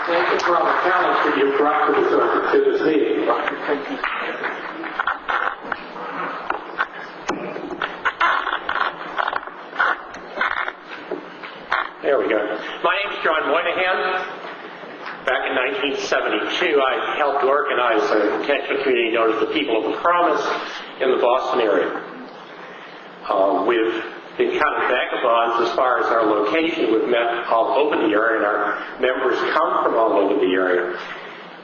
Thank you for all the talents that you've brought to this meeting. There we go. My name is John Moynihan. Back in 1972, I helped organize a intentional community known as the People of the Promise in the Boston area. We've been kind of vagabonds as far as our location. We've met all over the area, and our members come from all over the area.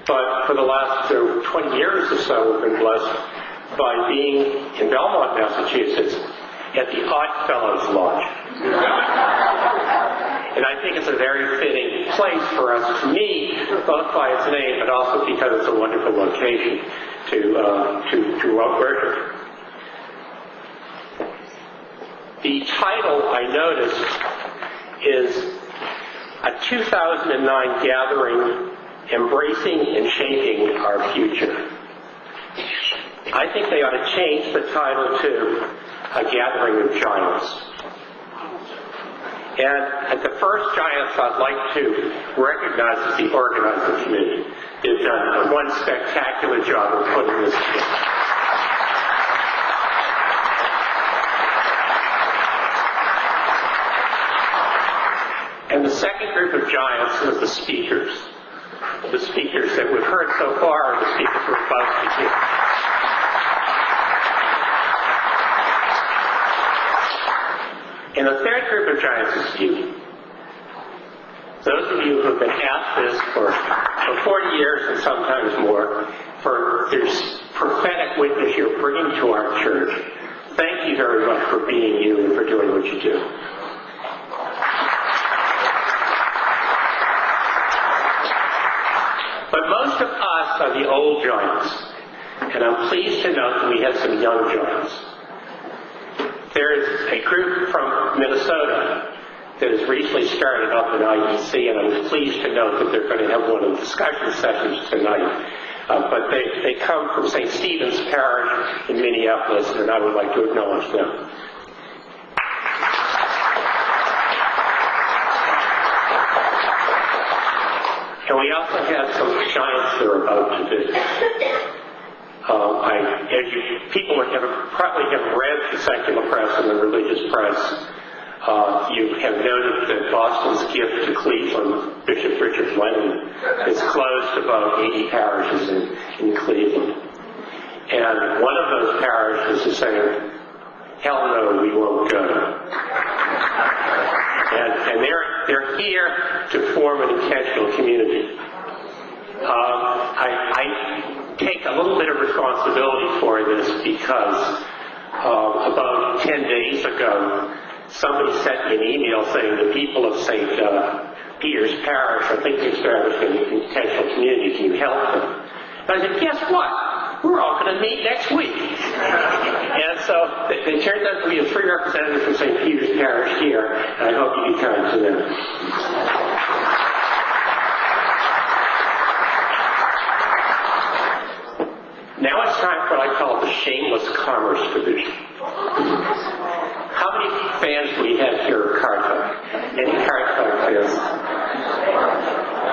But for the last 20 years or so, we've been blessed by being in Belmont, Massachusetts, at the Oddfellows Lodge. And I think it's a very fitting place for us to meet, both by its name, but also because it's a wonderful location to worship. The title, I noticed, is a 2009 gathering embracing and shaping our future. I think they ought to change the title to a gathering of giants. And at the first giants, I'd like to recognize as the organizing committee. They've done one spectacular job of putting this together. And the second group of giants is the speakers. The speakers that we've heard so far are the speakers we're about to hear. And the third group of giants is you. Those of you who have been at this for 40 years and sometimes more, for this prophetic witness you're bringing to our church. Thank you very much for being you and for doing what you do. But most of us are the old giants, and I'm pleased to note that we have some young giants. There is a group from Minnesota that has recently started up an IEC, and I'm pleased to note that they're going to have one of the discussion sessions tonight. But they come from St. Stephen's Parish in Minneapolis, and I would like to acknowledge them. And we also have some giants that are about to visit. As people probably have read the secular press and the religious press, you have noted that Boston's gift to Cleveland, Bishop Richard Lennon, is closed about 80 parishes in Cleveland. And one of those parishes is saying, hell no, we won't go. And they're here to form an intentional community. I take a little bit of responsibility for this because about 10 days ago, somebody sent me an email saying the people of St. Peter's Parish are thinking of establishing an intentional community. Can you help them? And I said, guess what? We're all going to meet next week. And so they turned out to be 3 representatives from St. Peter's Parish here, and I hope you be kind to them. Now it's time for what I call the shameless commerce division. How many fans do we have here of Car Talk? Any Car Talk fans?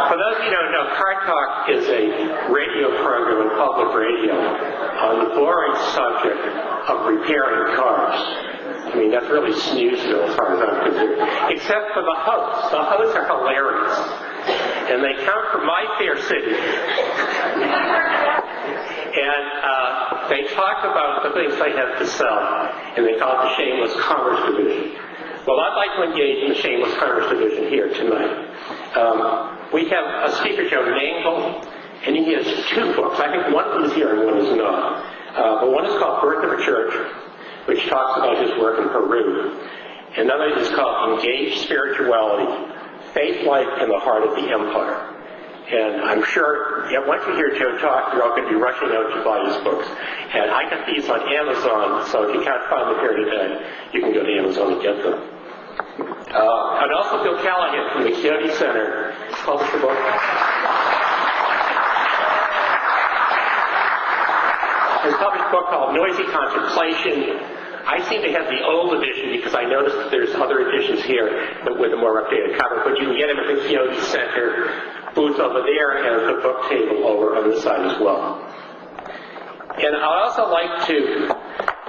For those of you who don't know, Car Talk is a radio program on public radio on the boring subject of repairing cars. I mean, that's really snoozeville as far as I'm concerned. Except for the hosts. The hosts are hilarious. And they come from my fair city. And they talk about the things they have to sell, and they call it the Shameless Commerce Division. Well, I'd like to engage in the Shameless Commerce Division here tonight. We have a speaker, Joe Nangle, and he has 2 books. I think one of them is here and one is not. But one is called Birth of a Church, which talks about his work in Peru. Another is called Engaged Spirituality, Faith, Life, and the Heart of the Empire. And I'm sure, once you hear Joe talk, you're all going to be rushing out to buy his books. And I got these on Amazon, so if you can't find them here today, you can go to Amazon and get them. And also Bill Callahan from the Coyote Center published a book. He's published a book called Noisy Contemplation. I seem to have the old edition because I noticed that there's other editions here with a more updated cover, but you can get them at the Coyote Center. booth over there and the book table over on this side as well. And I'd also like to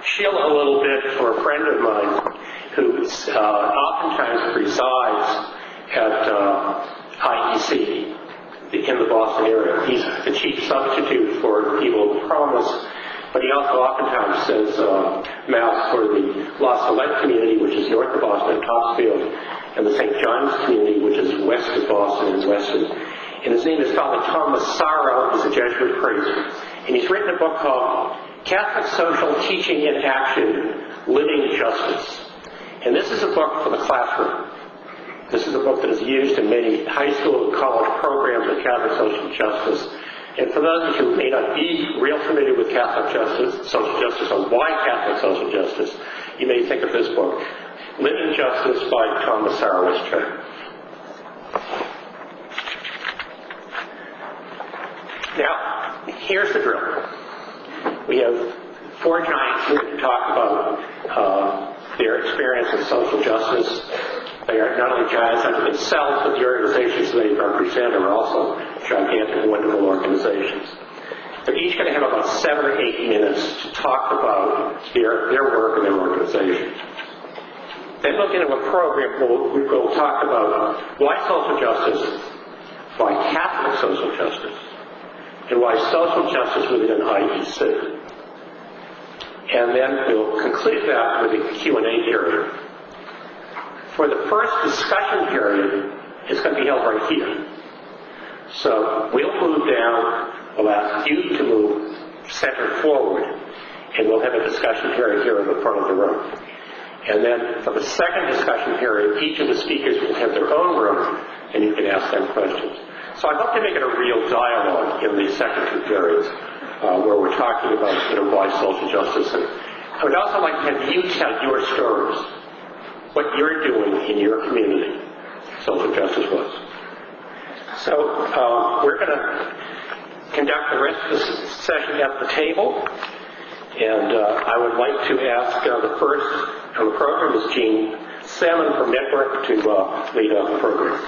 shill a little bit for a friend of mine who oftentimes presides at IEC in the Boston area. He's the chief substitute for people with Promise, but he also oftentimes says Mass for the La Salette community, which is north of Boston at Topsfield, and the St. John's community, which is west of Boston and Weston. And his name is Father Thomas Sorrow. He's a Jesuit priest. And he's written a book called Catholic Social Teaching in Action, Living Justice. And this is a book for the classroom. This is a book that is used in many high school and college programs of Catholic social justice. And for those who may not be real familiar with Catholic justice, social justice, or why Catholic social justice, you may think of this book, Living Justice by Thomas Sorrow. Now, here's the drill. We have four giants here to talk about their experience in social justice. They are not only giants unto themselves, but the organizations they represent are also gigantic, wonderful organizations. They're each going to have about 7 or 8 minutes to talk about their work and their organization. Then we'll get into a program where we'll talk about why social justice, why Catholic social justice, and why social justice within an IEC. And then we'll conclude that with a Q&A period. For the first discussion period, it's going to be held right here. So we'll move down, we'll ask you to move center forward, and we'll have a discussion period here in the front of the room. And then for the second discussion period, each of the speakers will have their own room, and you can ask them questions. So I hope to make it a real dialogue in the second two periods, where we're talking about why social justice. And I would also like to have you tell your stories, what you're doing in your community, social justice was. So we're going to conduct the rest of the session at the table, and I would like to ask the first on the program is Jean Salmon from Network to lead the program.